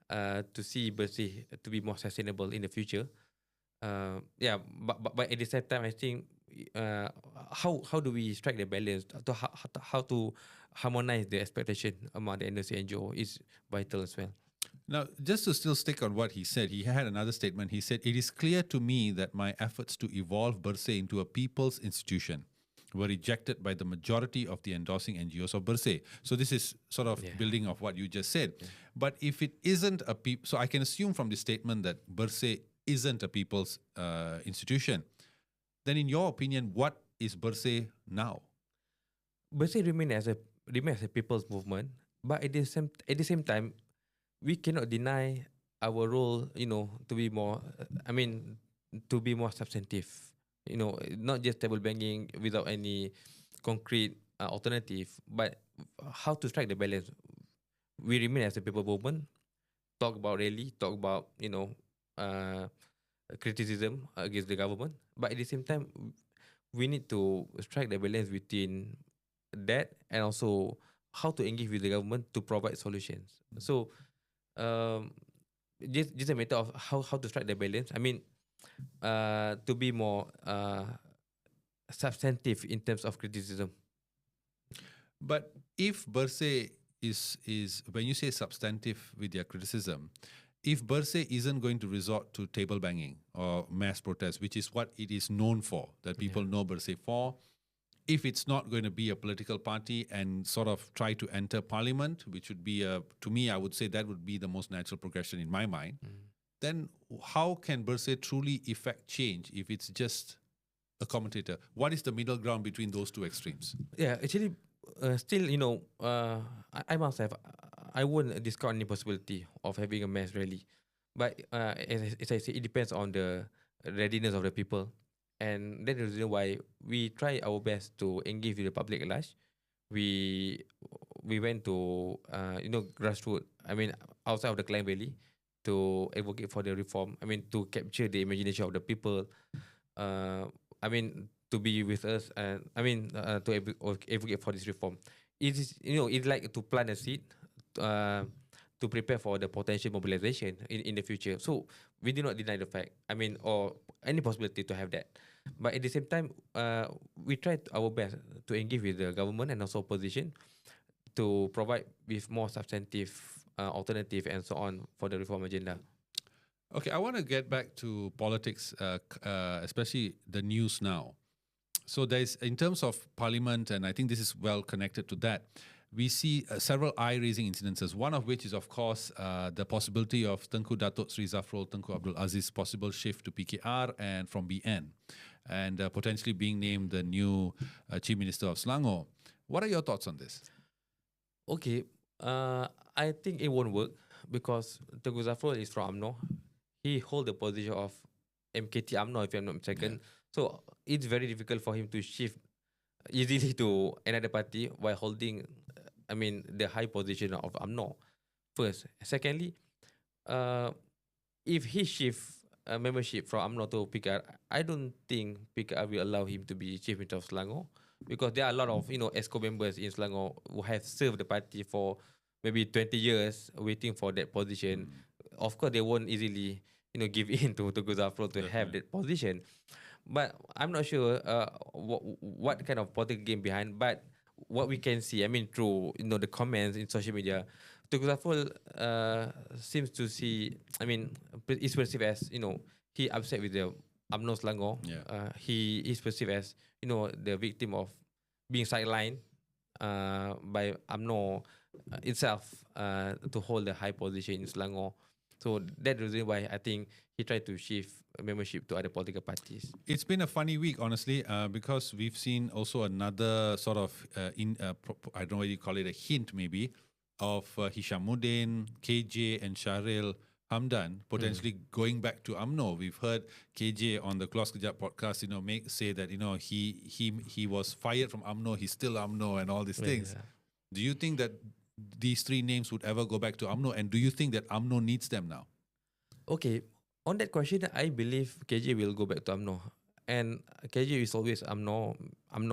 to see BERSIH to be more sustainable in the future. Yeah, but at the same time, I think how do we strike the balance to how to harmonize the expectation among the NOC NGO is vital as well. Now, just to still stick on what he said, he had another statement. He said, "It is clear to me that my efforts to evolve BERSIH into a people's institution were rejected by the majority of the endorsing NGOs of BERSIH." So this is sort of building of what you just said. Yeah. But if it isn't a so I can assume from this statement that BERSIH isn't a people's institution. Then in your opinion, what is BERSIH now? BERSIH remains as a people's movement, but at the same time, we cannot deny our role, to be more, to be more substantive. Not just table banking without any concrete alternative, but how to strike the balance. We remain as a people movement, talk about rally, talk about, criticism against the government, but at the same time, we need to strike the balance between that and also how to engage with the government to provide solutions. So, just a matter of how to strike the balance. To be more substantive in terms of criticism. But if BERSIH is when you say substantive with their criticism, if BERSIH isn't going to resort to table banging or mass protests, which is what it is known for, that people know BERSIH for, if it's not going to be a political party and sort of try to enter parliament, which would be, to me, I would say that would be the most natural progression in my mind, then how can BERSIH truly effect change if it's just a commentator? What is the middle ground between those two extremes? Yeah, actually, still, I must have, I won't discount any possibility of having a mass rally. But as I say, it depends on the readiness of the people. And that's the reason why we try our best to engage with the public at large. We went to, grassroots, outside of the Klang Valley to advocate for the reform. To capture the imagination of the people. To be with us and to advocate for this reform. It is, it's like to plant a seed to prepare for the potential mobilization in the future. So we do not deny the fact, or any possibility to have that. But at the same time, we try our best to engage with the government and also opposition to provide with more substantive alternative and so on for the reform agenda. Okay, I want to get back to politics, especially the news now. So there's, in terms of parliament, and I think this is well connected to that, we see several eye-raising incidences, one of which is, of course, the possibility of Tengku Datuk Sri Zafrul Tengku Abdul Aziz possible shift to PKR and from BN, and potentially being named the new Chief Minister of Selangor. What are your thoughts on this? Okay, I think it won't work because Tengku Zafrul is from UMNO. He holds the position of MKT UMNO, if I'm not mistaken. Yeah. So it's very difficult for him to shift easily to another party while holding, the high position of UMNO. First. Secondly, if he shifts membership from UMNO to PKR, I don't think PKR will allow him to be Chief Minister of Selangor because there are a lot of, ESCO members in Selangor who have served the party for maybe 20 years waiting for that position. Of course, they won't easily, give in to Tengku Zafrul to have that position. But I'm not sure what kind of political game behind. But what we can see, through the comments in social media, Tengku Zafrul seems to see, is perceived as he upset with the UMNO Selangor. Yeah. He is perceived as the victim of being sidelined by UMNO itself to hold a high position in Selangor. So that's the reason why I think he tried to shift membership to other political parties. It's been a funny week, honestly, because we've seen also another sort of, I don't know what you call it, a hint maybe, of Hishamuddin, KJ and Syahril Hamdan potentially going back to UMNO. We've heard KJ on the Keluar Sekejap podcast, say that, he was fired from UMNO, he's still UMNO and all these things. Yeah. Do you think that these three names would ever go back to UMNO? And do you think that UMNO needs them now? Okay, on that question, I believe KJ will go back to UMNO, and KJ is always UMNO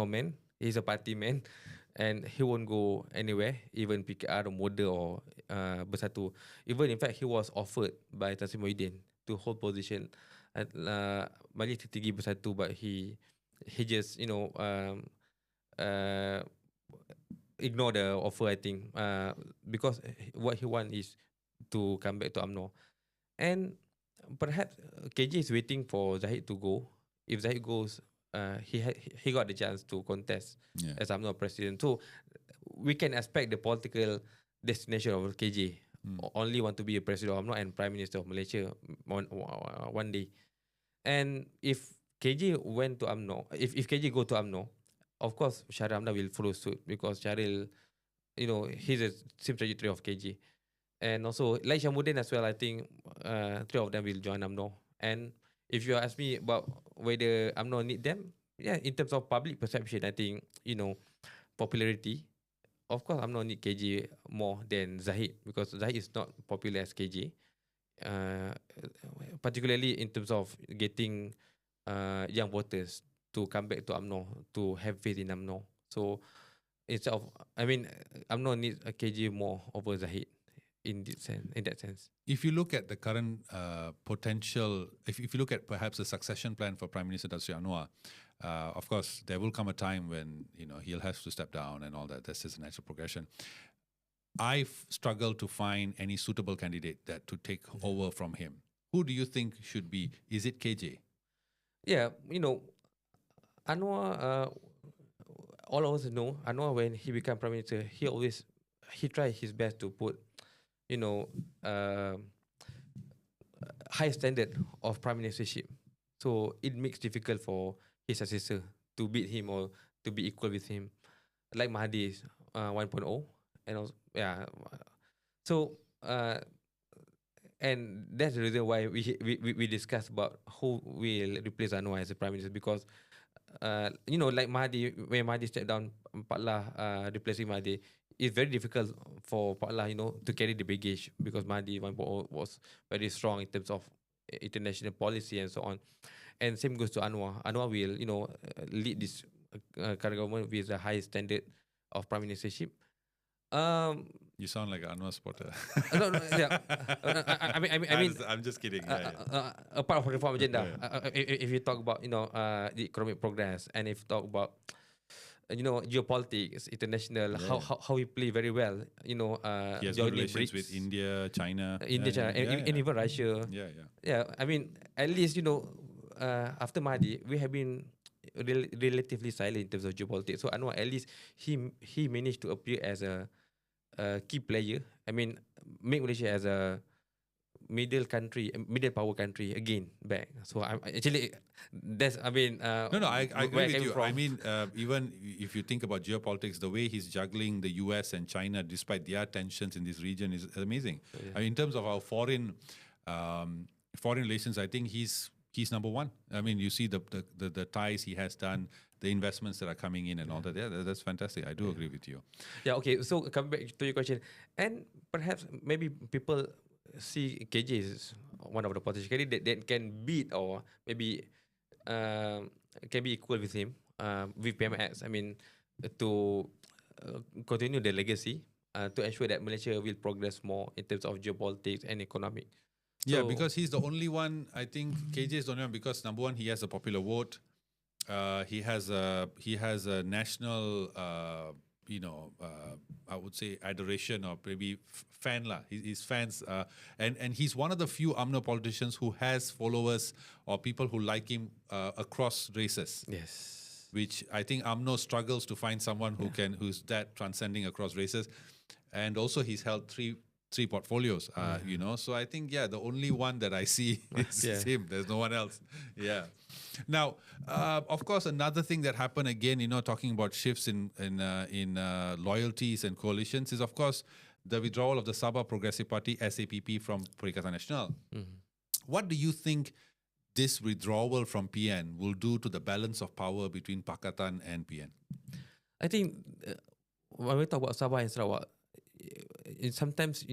man. He's a party man, and he won't go anywhere, even PKR or Muda or Bersatu. Even in fact, he was offered by Tan Sri Muhyiddin to hold position at Majlis Tertinggi Bersatu, but he just uh, ignore the offer. I think because what he want is to come back to UMNO. And perhaps KJ is waiting for Zahid to go. If Zahid goes, he got the chance to contest as UMNO president. So we can expect the political destination of KJ. Only want to be a president of UMNO and Prime Minister of Malaysia one day. And if KJ went to UMNO, if KJ go to UMNO, of course Syahril Hamdan will follow suit, because Syahril, he's the same trajectory of KJ. And also, like Syamuddin as well, I think three of them will join UMNO. And if you ask me about whether UMNO need them, yeah, in terms of public perception, I think, popularity, of course, UMNO need KJ more than Zahid, because Zahid is not popular as KJ, particularly in terms of getting young voters to come back to UMNO, to have faith in UMNO. So, instead of, UMNO needs a KJ more over Zahid. In that sense, if you look at the current potential, if you look at perhaps a succession plan for Prime Minister Tan Sri Anwar, of course there will come a time when he'll have to step down and all that. That's just a natural progression. I've struggled to find any suitable candidate that to take over from him. Who do you think should be? Is it KJ? Yeah, Anwar. All of us know Anwar, when he became Prime Minister, he tried his best to put high standard of prime ministership. So it makes difficult for his successor to beat him or to be equal with him, like Mahathir 1.0, and also So and that's the reason why we discuss about who will replace Anwar as a prime minister, because like Mahathir, when Mahathir stepped down, Pak Lah replacing Mahathir, it's very difficult for Pak Lah, to carry the baggage, because Mahathir 1.0 was very strong in terms of international policy and so on. And same goes to Anwar. Anwar will, lead this current government with a high standard of prime ministership. You sound like an Anwar supporter. No, yeah. I'm just kidding. A part of the reform agenda. If you talk about, the economic progress, and if you talk about, geopolitics, international, how we play very well, he has good relations with India, China. And even Russia. Yeah. At least, after Mahdi, we have been relatively silent in terms of geopolitics. So Anwar, at least he managed to appear as a key player. Make Malaysia as a middle power country again back. So I agree with you. Even if you think about geopolitics, the way he's juggling the US and China despite their tensions in this region is amazing. Yeah. In terms of our foreign relations, I think he's number one. You see the ties he has done, the investments that are coming in and all that. Yeah, that's fantastic. I do agree with you. Yeah, okay. So coming back to your question, and perhaps maybe people see KJ as one of the potential candidates that can beat or maybe can be equal with him, with PMX. To continue the legacy, to ensure that Malaysia will progress more in terms of geopolitics and economic. Yeah, because he's the only one. I think KJ is the only one because number one, he has a popular vote. He has a national, I would say adoration or maybe fan lah. His fans, and he's one of the few UMNO politicians who has followers or people who like him across races. Yes, which I think UMNO struggles to find someone who's that transcending across races, and also he's held three portfolios. So I think the only one that I see is him. There's no one else. Yeah. Now, of course, another thing that happened again, talking about shifts in loyalties and coalitions, is of course the withdrawal of the Sabah Progressive Party (SAPP) from Perikatan Nasional. What do you think this withdrawal from PN will do to the balance of power between Pakatan and PN? I think when we talk about Sabah and Sarawak, sometimes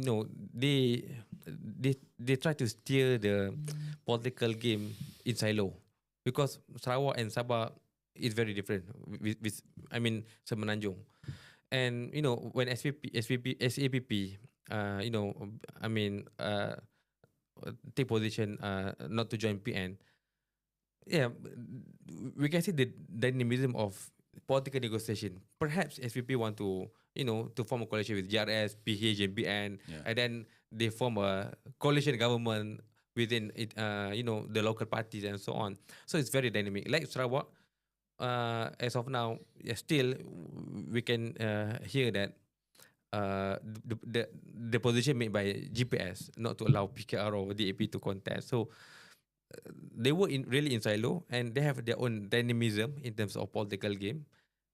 they try to steer the political game in silo, because Sarawak and Sabah is very different with Semenanjung. And when SAPP I mean take position not to join PN, yeah, we can see the dynamism of political negotiation. Perhaps SPP want to, to form a coalition with GRS, PH, and BN, Yeah. and then they form a coalition government within it, the local parties and so on. So it's very dynamic. Like Sarawak, as of now, yeah, still we can hear that the position made by GPS not to allow PKR or DAP to contest. So they were really in silo, and they have their own dynamism in terms of political game.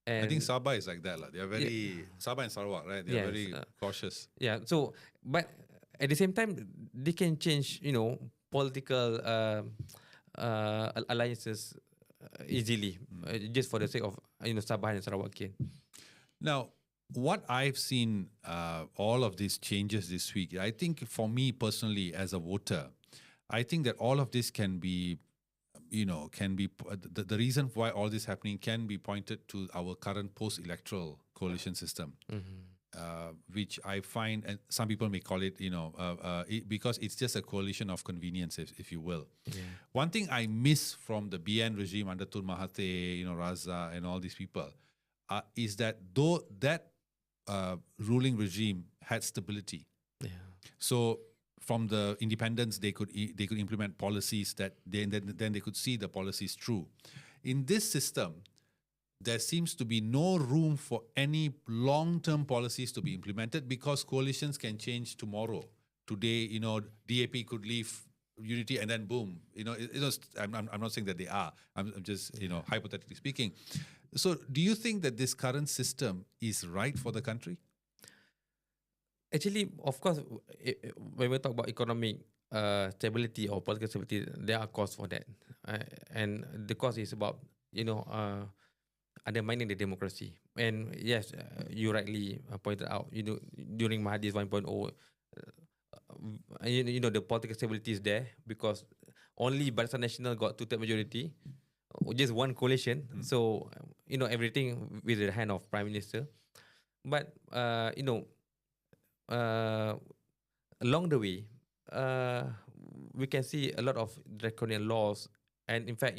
And I think Sabah is like that. They are very, Sabah and Sarawak, right? They are Yes, very cautious. yeah. So, but at the same time, they can change, political alliances easily, just for the sake of Sabah and Sarawakian. Now, what I've seen, all of these changes this week, I think for me personally as a voter, I think that all of this can be, the reason why all this happening can be pointed to our current post-electoral coalition system, which I find, and some people may call it, because it's just a coalition of convenience, if you will. Yeah. One thing I miss from the BN regime under Tun Mahathir, Raza, and all these people, is that though that ruling regime had stability, so from the independence they could implement policies that then they could see the policies through. In this system, there seems to be no room for any long-term policies to be implemented, because coalitions can change tomorrow. Today, DAP could leave unity and then boom. I'm not saying that they are. I'm just hypothetically speaking. So, do you think that this current system is right for the country? Actually, of course, when we talk about economic stability or political stability, there are costs for that, and the cost is about undermining the democracy. And yes, you rightly pointed out, during Mahathir's 1.0, the political stability is there because only Barisan Nasional got two-third majority, just one coalition. So everything with the hand of Prime Minister. But along the way, we can see a lot of draconian laws, and in fact,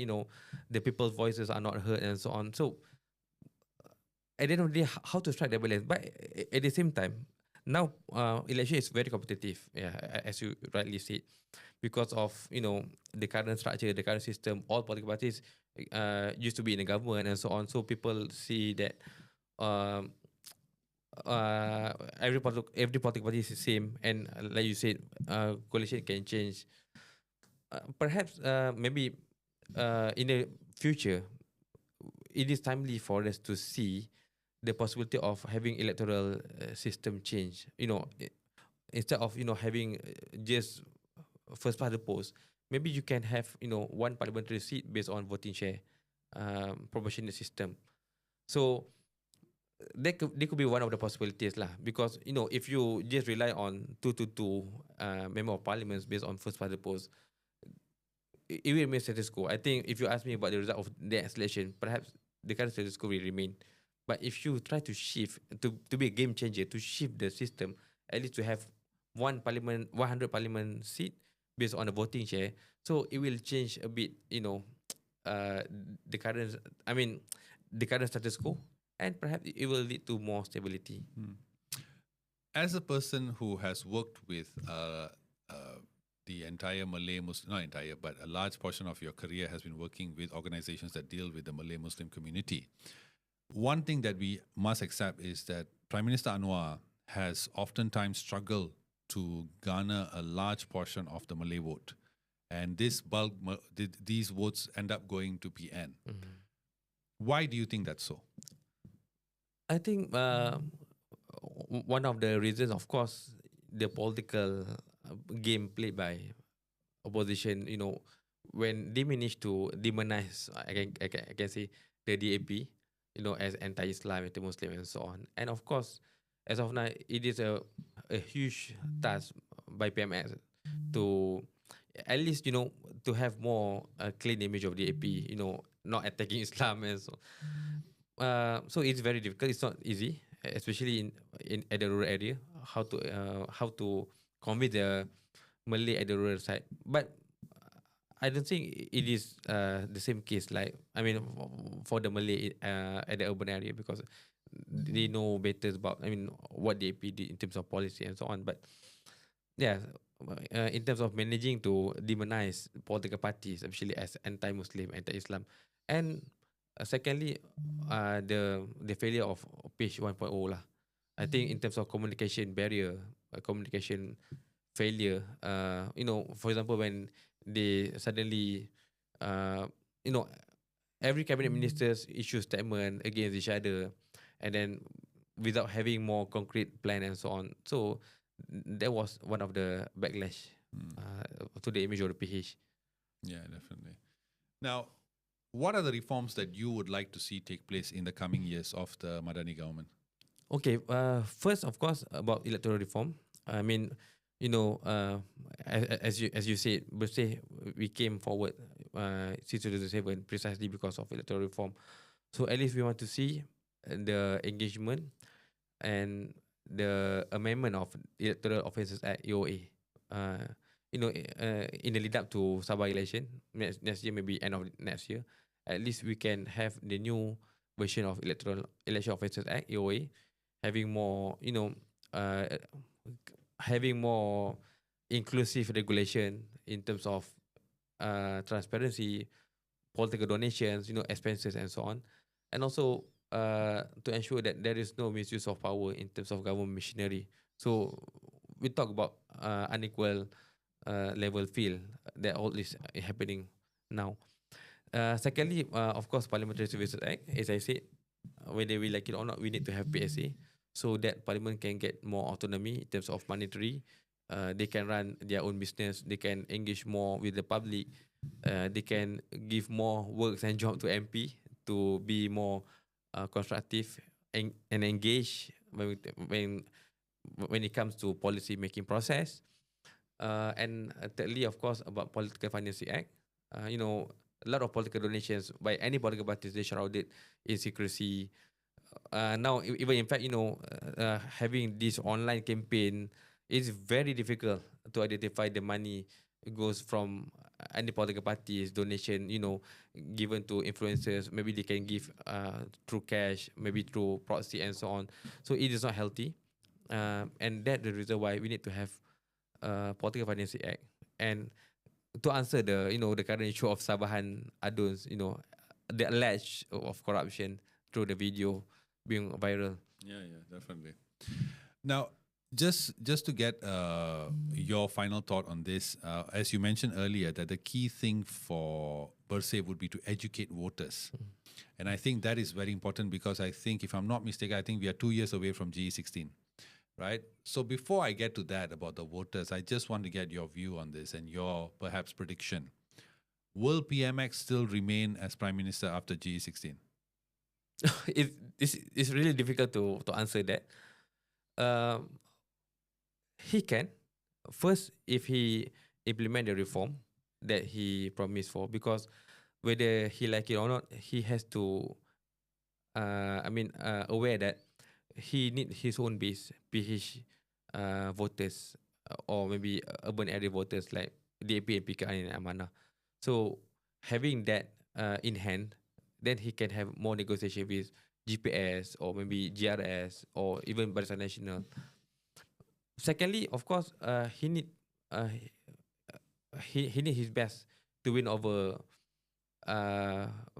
the people's voices are not heard and so on. So, at the end of the day, how to strike the balance? But at the same time, now election is very competitive. Yeah, as you rightly said, because of the current structure, the current system, all political parties used to be in the government and so on. So people see that. Every political party is the same, and like you said, coalition can change. Perhaps maybe in the future, it is timely for us to see the possibility of having electoral system change. Instead of having just first past the post, maybe you can have one parliamentary seat based on voting share, proportionate system. So they could be one of the possibilities lah, because if you just rely on 2 member of parliaments based on first past the post, it will remain status quo. I think if you ask me about the result of the next election, perhaps the current status quo will remain. But if you try to shift to be a game changer, to shift the system, at least to have 100 parliament seat based on the voting share, so it will change a bit, the current status quo, and perhaps it will lead to more stability. As a person who has worked with the entire Malay Muslim, not entire, but a large portion of your career has been working with organizations that deal with the Malay Muslim community, one thing that we must accept is that Prime Minister Anwar has oftentimes struggled to garner a large portion of the Malay vote. And these votes end up going to PN. Why do you think that's so? I think one of the reasons, of course, the political game played by opposition. When they manage to demonize, I can say, the DAP, as anti-Islam, anti-Muslim, and so on. And of course, as of now, it is a huge task by PMX to at least to have more clean image of the AP. Not attacking Islam and so. So it's very difficult. It's not easy, especially in at the rural area. How to convince the Malay at the rural side, but I don't think it is the same case. Like I mean, for the Malay at the urban area, because they know better about what the AP did in terms of policy and so on. But yeah, in terms of managing to demonize political parties, especially as anti-Muslim, anti-Islam, and secondly, the failure of page 1.0 lah. I think in terms of communication barrier, communication failure, for example, when they suddenly, uh, you know, every cabinet ministers issue statement against each other, and then without having more concrete plan and so on. So that was one of the backlash to the image of the PH. Yeah, definitely. Now, what are the reforms that you would like to see take place in the coming years of the Madani government? Okay, first, of course, about electoral reform. I mean, as you said, BERSIH, we came forward since 2007 precisely because of electoral reform. So at least we want to see the engagement and the amendment of Electoral Offences Act (EOA). In the lead up to Sabah election next year, maybe end of next year, at least we can have the new version of Election Offences Act (EOA), having more, having more inclusive regulation in terms of transparency, political donations, expenses and so on, and also to ensure that there is no misuse of power in terms of government machinery. So we talk about unequal level field that all is happening now. Secondly, of course, Parliamentary Services Act, as I said, whether we like it or not, we need to have PSA so that Parliament can get more autonomy in terms of monetary. They can run their own business. They can engage more with the public. They can give more works and job to MP to be more constructive and engage when it comes to policy making process. And thirdly, of course, about Political Financing Act. A lot of political donations by any political parties, they shrouded in secrecy. Now, even in fact, having this online campaign is very difficult to identify the money goes from any political parties donation, given to influencers. Maybe they can give through cash, maybe through proxy and so on. So it is not healthy, and that's the reason why we need to have Political Financing Act. And to answer the current issue of Sabahan Adun's, the alleged of corruption through the video being viral. Yeah, definitely. Now, just to get your final thought on this, as you mentioned earlier, that the key thing for BERSIH would be to educate voters. And I think that is very important because I think, if I'm not mistaken, I think we are 2 years away from GE16, right? So before I get to that about the voters, I just want to get your view on this and your perhaps prediction. Will PMX still remain as Prime Minister after GE16? It's really difficult to answer that. He can, first, if he implement the reform that he promised for, because whether he like it or not, he has to aware that he need his own base, PH voters, or maybe urban area voters like DAP and PKPIM and Amanah. So having that in hand, then he can have more negotiation with GPS or maybe GRS or even Barisan Nasional. Secondly, of course, he need his best to win over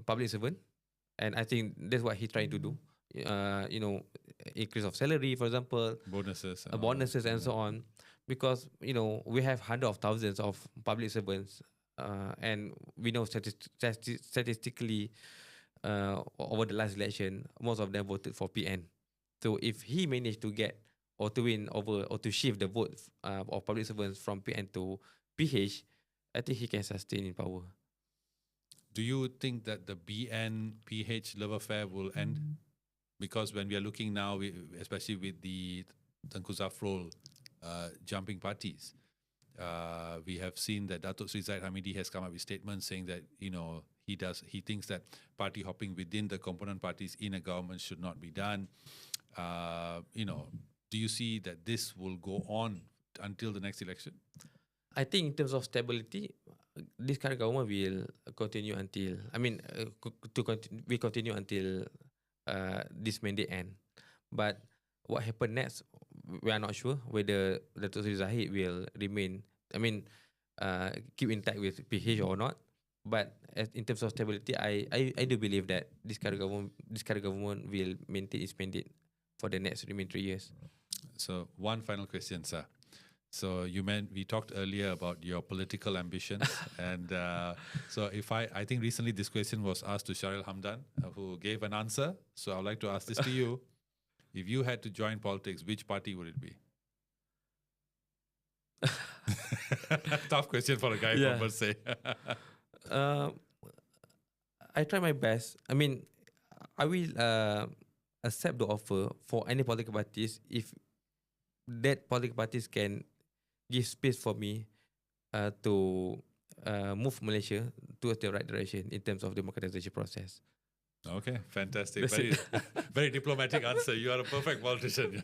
public servant, and I think that's what he's trying to do. Increase of salary, for example, Bonuses, and so on, because we have hundreds of thousands of public servants, and we know statistically, over the last election, most of them voted for PN. So if he managed to get or to win over or to shift the vote of public servants from PN to PH, I think he can sustain in power. Do you think that the BN PH love affair will end? because when we are looking now, especially with the Tengku Zafrul jumping parties, we have seen that Datuk Sri Zaid Hamidi has come up with statements saying that, he thinks that party hopping within the component parties in a government should not be done. Do you see that this will go on until the next election? I think in terms of stability, this current government will continue until, we continue until this mandate end. But what happen next, we are not sure whether Datuk Seri Zahid will remain, keep intact with PH or not. But in terms of stability, I do believe that this current government will maintain its mandate for the next remaining 3 years. So one final question, sir. So we talked earlier about your political ambitions, and so I think recently this question was asked to Sharil Hamdan, who gave an answer. So I would like to ask this to you: if you had to join politics, which party would it be? Tough question for a guy from BERSIH. I try my best. I will accept the offer for any political parties if that political parties can give space for me to move Malaysia towards the right direction in terms of democratization process. Okay, fantastic. Very diplomatic answer. You are a perfect politician.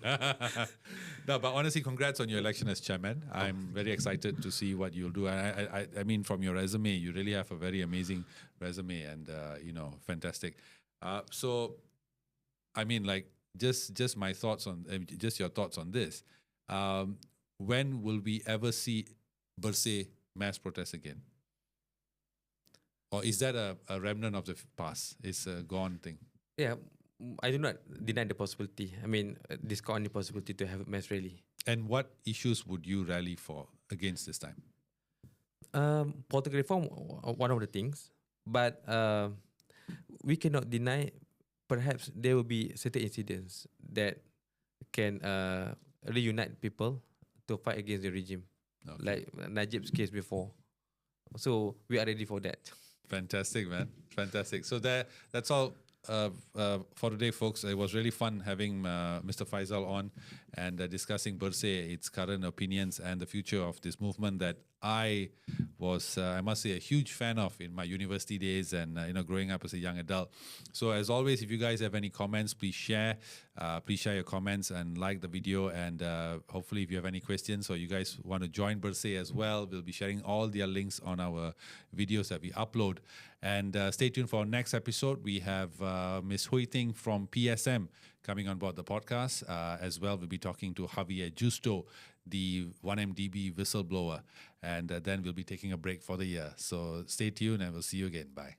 No, but honestly, congrats on your election as chairman. I'm very excited to see what you'll do. I mean, from your resume, you really have a very amazing resume, and fantastic. So, just my thoughts on just your thoughts on this. When will we ever see BERSIH mass protest again? Or is that a remnant of the past? It's a gone thing. Yeah, I do not deny the possibility. Discount the possibility to have a mass rally. And what issues would you rally for against this time? Political reform, one of the things. But we cannot deny perhaps there will be certain incidents that can reunite people to fight against the regime. Okay. Like Najib's case before. So we are ready for that. Fantastic, man. Fantastic. So that's all for today, folks. It was really fun having Mr. Faisal on and discussing BERSIH, its current opinions and the future of this movement that I was, I must say, a huge fan of in my university days and growing up as a young adult. So as always, if you guys have any comments, please share your comments and like the video. And hopefully, if you have any questions or you guys want to join BERSIH as well, we'll be sharing all their links on our videos that we upload. And stay tuned for our next episode. We have Ms. Hui Ting from PSM coming on board the podcast. As well, we'll be talking to Javier Justo, the 1MDB whistleblower. And then we'll be taking a break for the year. So stay tuned and we'll see you again. Bye.